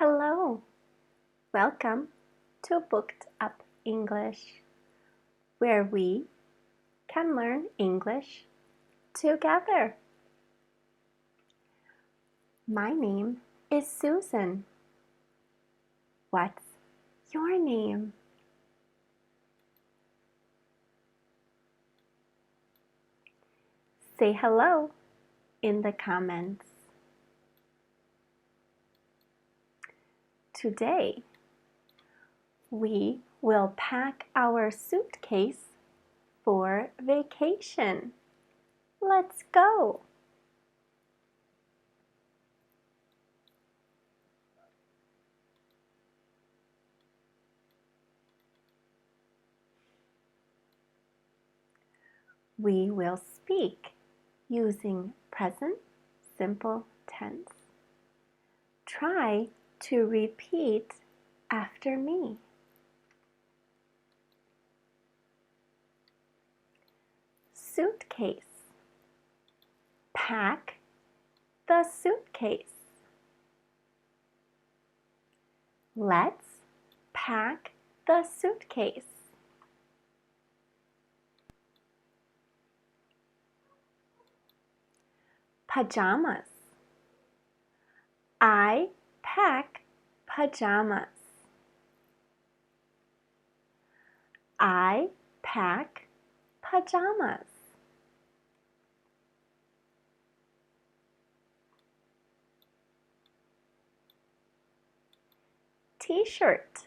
Hello! Welcome to Booked Up English, where we can learn English together. My name is Susan. What's your name? Say hello in the comments. Today, we will pack our suitcase for vacation. Let's go! We will speak using present simple tense. Try to repeat after me. Suitcase. Pack the suitcase. Let's pack the suitcase. Pajamas. I pack pajamas. I pack pajamas. T-shirt.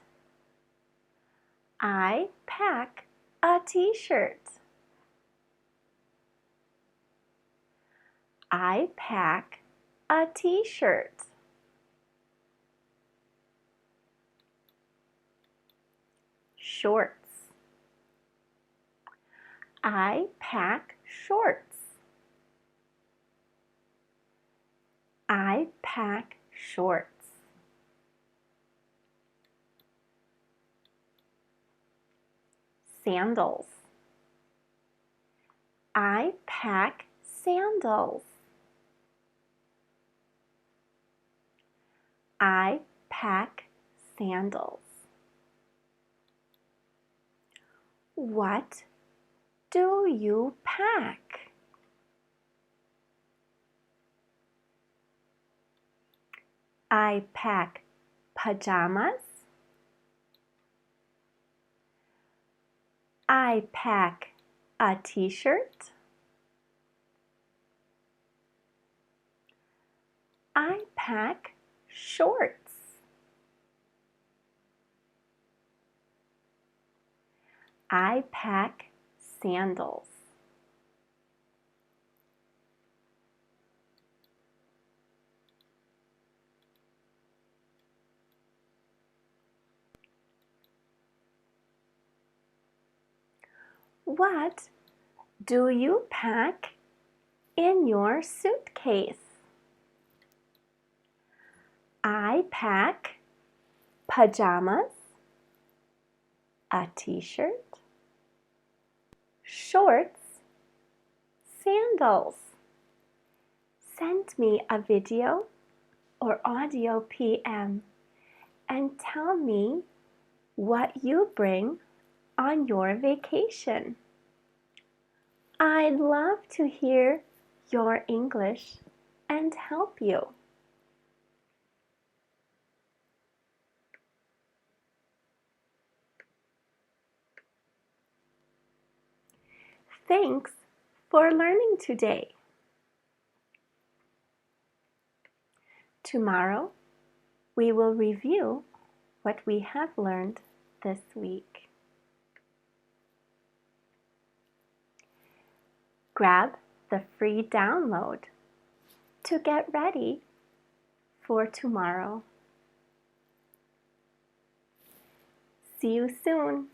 I pack a t-shirt. I pack a t-shirt. Shorts. I pack shorts. I pack shorts. Sandals. I pack sandals. I pack sandals. What do you pack? I pack pajamas. I pack a t-shirt. I pack shorts. I pack sandals. What do you pack in your suitcase? I pack pajamas, a t-shirt, shorts, sandals. Send me a video or audio PM and tell me what you bring on your vacation. I'd love to hear your English and help you. Thanks for learning today. Tomorrow, we will review what we have learned this week. Grab the free download to get ready for tomorrow. See you soon.